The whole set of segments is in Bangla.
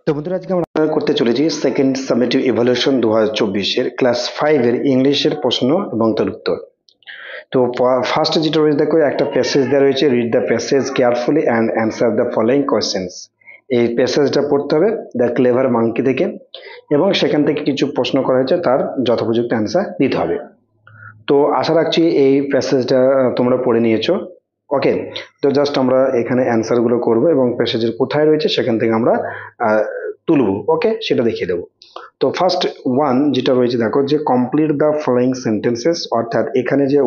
তো বন্ধুরা, আজকে আমরা করতে চলেছি সেকেন্ড সামেটিভ ইভালুয়েশন 2024 এর ক্লাস 5 এর ইংলিশের প্রশ্ন এবং তার উত্তর। তো ফার্স্ট যেটা রয়েছে, দেখো একটা প্যাসেজ দেওয়া রয়েছে, read the passage carefully and answer the following questions. এই প্যাসেজটা পড়তে হবে দ্য ক্লেভার মাঙ্কি থেকে, এবং সেখান থেকে কিছু প্রশ্ন করা হয়েছে, তার যথোপযুক্ত অ্যান্সার দিতে হবে। তো আশা রাখছি এই প্যাসেজটা তোমরা পড়ে নিয়েছো। ওকে, তো জাস্ট আমরা এখানে অ্যান্সারগুলো করব এবং প্যাসেজের কোথায় রয়েছে সেখান থেকে আমরা তুলব। ওকে, সেটা দেখিয়ে দেবো। তো ফার্স্ট ওয়ান যেটা রয়েছে, দেখো যে কমপ্লিট দ্য ফলোয়িং সেন্টেন্সেস, অর্থাৎ এখানে যে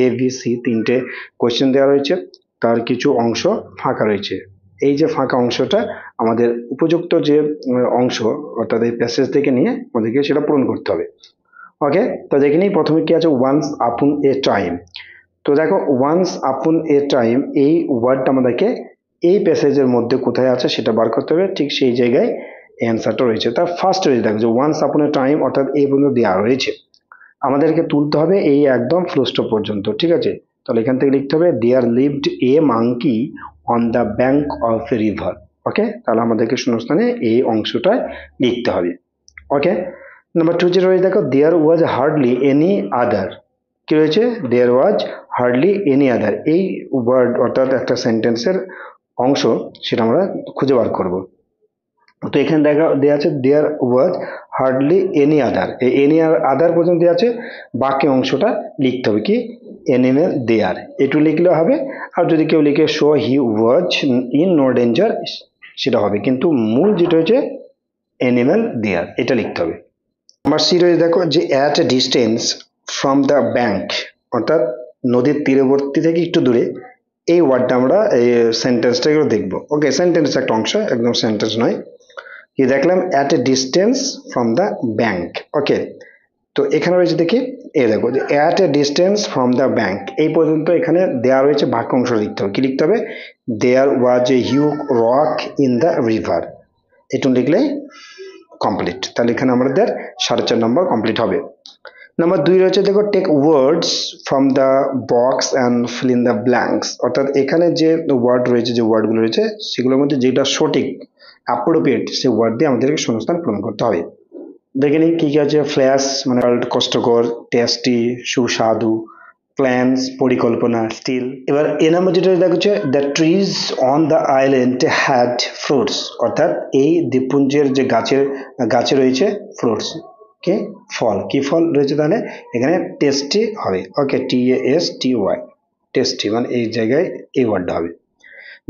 এ বি সি তিনটে কোয়েশ্চেন দেওয়া রয়েছে, তার কিছু অংশ ফাঁকা রয়েছে। এই যে ফাঁকা অংশটা আমাদের উপযুক্ত যে অংশ, অর্থাৎ এই প্যাসেজ থেকে নিয়ে আমাদেরকে সেটা পূরণ করতে হবে। ওকে, তো দেখে নিই প্রথমে কি আছে, ওয়ান্স আপন এ টাইম। তো দেখো ওয়ান্স আপন এ টাইম এই ওয়ার্ডটা আমাদেরকে এই প্যাসেজের মধ্যে কোথায় আছে সেটা বার করতে হবে। ঠিক সেই জায়গায় অ্যান্সারটা রয়েছে। তার ফার্স্ট রয়েছে, দেখো যে ওয়ান্স আপন এ টাইম, অর্থাৎ এই পর্যন্ত দেওয়া রয়েছে, আমাদেরকে তুলতে হবে এই একদম ফুল স্টপ পর্যন্ত। ঠিক আছে, তাহলে এখান থেকে লিখতে হবে there lived a monkey on the bank of a river. Okay, তাহলে আমাদেরকে শূন্যস্থানে এই অংশটা লিখতে হবে। ওকে, নাম্বার টু যে রয়েছে, দেখো দেয়ার ওয়াজ হার্ডলি এনি আদার। কি রয়েছে, দেয়ার ওয়াজ হার্ডলি এনি আদার, এই ওয়ার্ড অর্থাৎ একটা সেন্টেন্সের অংশ, সেটা আমরা খুঁজে বার করব। তো এখানে দেখা দেওয়া আছে দেয়ার ওয়াজ হার্ডলি এনি আদার, এই এনি আদার পর্যন্ত দেওয়া আছে, বাকি অংশটা লিখতে হবে কি এনিমেল দেয়ার, এটু লিখলে হবে। আর যদি কেউ লিখে so he was in no danger, সেটা হবে, কিন্তু মূল যেটা হচ্ছে এনিমেল দেয়ার, এটা লিখতে হবে। নাম্বার সি রয়েছে, দেখো যে at a distance from the bank, অর্থাৎ নদীর তীরবর্তী থেকে একটু দূরে, এই ওয়ার্ডটা আমরা এই সেন্টেন্সটা দেখবো। ওকে, সেন্টেন্স একটা অংশ, একদম সেন্টেন্স নয়। কি দেখলাম, at a distance from the bank. Okay, তো এখানে রয়েছে দেখি, এই দেখো যে at a distance from the bank, এই পর্যন্ত এখানে দেওয়া রয়েছে, বাক্য অংশ লিখতে হবে। কি লিখতে হবে, there was a huge rock in the river, এটু লিখলেই কমপ্লিট। তাহলে এখানে আমাদের 4.5 নম্বর কমপ্লিট হবে। নাম্বার দুই রয়েছে, দেখো take words from the box and fill in the blanks, অর্থাৎ এখানে যে ওয়ার্ড রয়েছে, যে ওয়ার্ডগুলো রয়েছে সেগুলোর মধ্যে যেটা সঠিক অ্যাপ্রোপ্রিয়েট, সেই ওয়ার্ড দিয়ে আমাদেরকে শূন্যস্থান পূরণ করতে হবে। দেখে নিই কি কি আছে। ফ্ল্যাশ মানে কষ্টকর, টেস্টি সুস্বাদু, প্ল্যান্স পরিকল্পনা, স্টিল। এবার এ নাম্বার যেটা দেখা হচ্ছে the trees on the island had fruits, অর্থাৎ এই দ্বীপপুঞ্জের যে গাছে রয়েছে ফ্রুটস, কি ফল, কি ফল রয়েছে, তাহলে এখানে টেস্টি হবে। ওকে, TASTY, টেস্টি, মানে এই জায়গায় এই ওয়ার্ডটা হবে।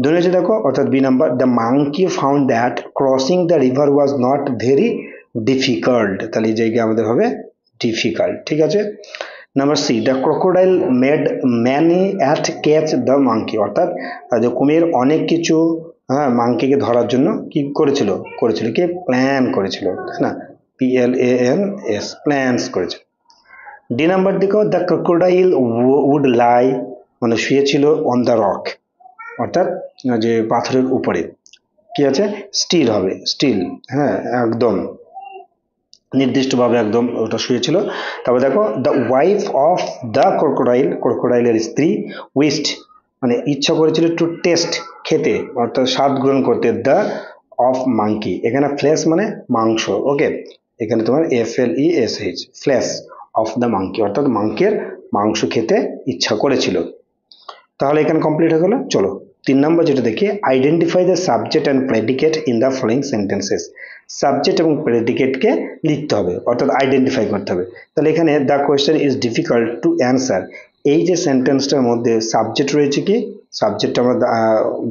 দুই হচ্ছে দেখো, অর্থাৎ B number, the monkey found that crossing the river was not very difficult, তাহলে এই জায়গায় আমাদের হবে ডিফিকাল্ট। ঠিক আছে। Number C, the crocodile made many at catch the monkey, অর্থাৎ যে কুমির অনেক কিছু, হ্যাঁ, মাঙ্কিকে ধরার জন্য কি করেছিল, কি প্ল্যান করেছিল, তাই না, PLANS, প্ল্যান্স করেছিল। ডি নাম্বার দেখো, দ্য ক্রোকোডাইল উড লাই, মানে শুয়েছিল অন দ্য রক, অর্থাৎ যে পাথরের উপরে, কি আছে স্টিল হবে, স্টিল, হ্যাঁ, একদম নির্দিষ্টভাবে একদম ওটা শুয়েছিল। তারপর দেখো the wife of the crocodile, ক্রোকোডাইলের স্ত্রী, উইস্ট মানে ইচ্ছা করেছিল, টু টেস্ট খেতে, অর্থাৎ স্বাদ গ্রহণ করতে, দ্য অফ মাঙ্কি, এখানে ফ্লেশ মানে মাংস। ওকে, এখানে তোমার FLESH, flash of the monkey, অর্থাৎ মাংকের মাংস খেতে ইচ্ছা করেছিল। তাহলে এখানে কমপ্লিট হয়ে গেল। চলো তিন নম্বর যেটা দেখি, identify the subject and predicate in the following sentences, subject এবং প্রেডিকেটকে লিখতে হবে, অর্থাৎ আইডেন্টিফাই করতে হবে। তাহলে এখানে the question is difficult to answer, এই যে সেন্টেন্সটার মধ্যে সাবজেক্ট রয়েছে, কি সাবজেক্ট আমরা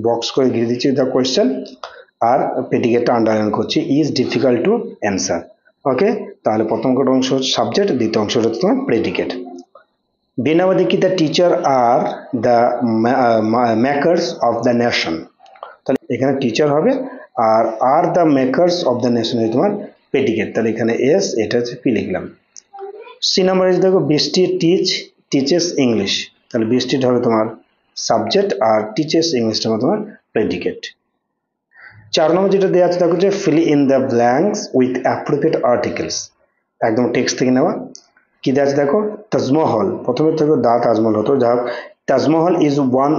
বক্স করে দিয়ে দিচ্ছি দ্য কোয়েশ্চেন, আর প্রেডিকেটটা আন্ডারলাইন করছি, ইজ ডিফিকাল্ট টু অ্যান্সার। ওকে, তাহলে প্রথম কটা অংশ হচ্ছে সাবজেক্ট, দ্বিতীয় অংশটা হচ্ছে তোমার প্রেডিকেট। বি নাম্বার দেখি, the teacher are the makers of the nation, তাহলে এখানে টিচার হবে, are the makers of the nation তোমার প্রেডিকেট, তাহলে এখানে এস, এটা হচ্ছে পি লিখলাম। সি নাম্বার এসে দেখো, বৃষ্টি টিচেস ইংলিশ, তাহলে বৃষ্টি হবে তোমার সাবজেক্ট, আর টিচেস ইংলিশটা হবে তোমার প্রেডিকেট। চার নম্বর যেটা দেওয়া আছে দেখো, যে feel in the blanks with appropriate articles, একদম টেক্সট থেকে নেওয়া। কি দেওয়া আছে দেখো, তাজমহল, প্রথমে থেকে দা তাজমহল হতো, যা হোক, Taj Mahal is one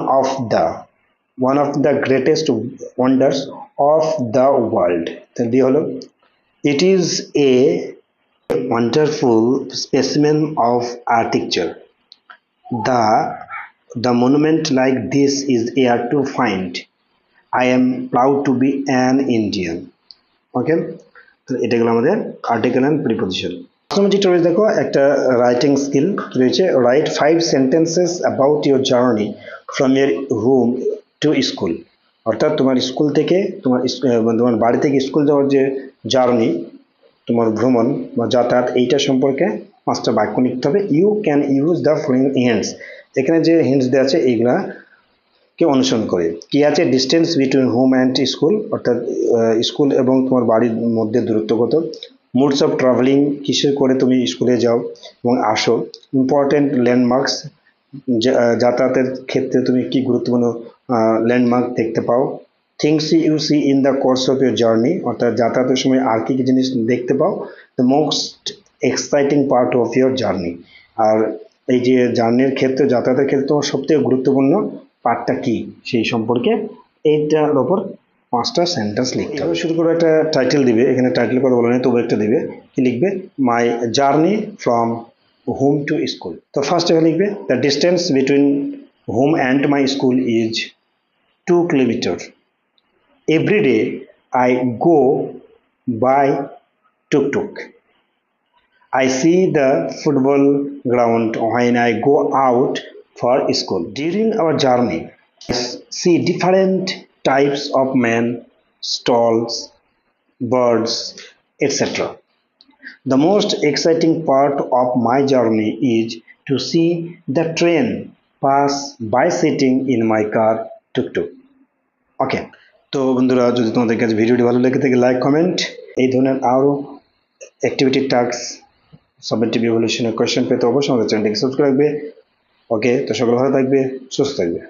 of the greatest wonders of the world. তাহলে দিয়ে হলো it is a wonderful specimen of architecture. The monument like this is rare to find. I am proud to be an Indian. ওকে, তো এটা গেল আমাদের আর্টিকেল অ্যান্ড প্রিপোজিশন। যেটা রয়েছে দেখো একটা রাইটিং স্কিল রয়েছে, right 5 sentences about your journey from year home to school. অর্থাৎ তোমার স্কুল থেকে তোমার বাড়ি থেকে স্কুল যাওয়ার যে জার্নি, তোমার ভ্রমণ বা যাতায়াত, এইটা সম্পর্কে 5টা বাক্য লিখতে হবে। You can use the following hints. এখানে যে হিন্টস দেওয়া আছে এইগুলা কে অনুসরণ করে। কি আছে? Distance between home and school, অর্থাৎ স্কুল এবং তোমার বাড়ির মধ্যে দূরত্ব কত। মোডস অফ ট্রাভেলিং, কিসের করে তুমি স্কুলে যাও এবং আসো। ইম্পর্টেন্ট ল্যান্ডমার্কস, যাতায়াতের ক্ষেত্রে তুমি কি গুরুত্বপূর্ণ ল্যান্ডমার্ক দেখতে পাও। Things you see in the course of your journey, অর্থাৎ যাতায়াতের সময় আর কি কি জিনিস দেখতে পাও। The most exciting part of your journey, আর এই যে জার্নির ক্ষেত্রে, যাতায়াতের ক্ষেত্রে তোমার সবথেকে গুরুত্বপূর্ণ পার্টটা কি সেই সম্পর্কে এইটার ওপর 5টা সেন্টেন্স লিখতে হবে। শুরু করে একটা টাইটেল দিবে, এখানে টাইটেল কথা বলা নেই, তবু একটা দিবে। কি লিখবে? My journey from home to school. তো ফার্স্ট এখানে লিখবে the distance between home and my school is 2 kilometre. Every day I go by tuktuk. I see the football ground when I go out for school. During our journey, I see different types of men, stalls, birds, etc. The most exciting part of my journey is to see the train pass by sitting in my car tuk-tuk. Okay. তো বন্ধুরা, যদি তোমাদের কাছে ভিডিওটি ভালো লেগে থাকে লাইক কমেন্ট, এই ধরনের আরও অ্যাক্টিভিটি টাস্ক সাবমিটিভ ইভলিউশনের কোয়েশ্চেন পেতে অবশ্যই আমাদের চ্যানেলটিকে সাবস্ক্রাইব রাখবে। ওকে, তো সকলে ভালো থাকবে, সুস্থ থাকবে।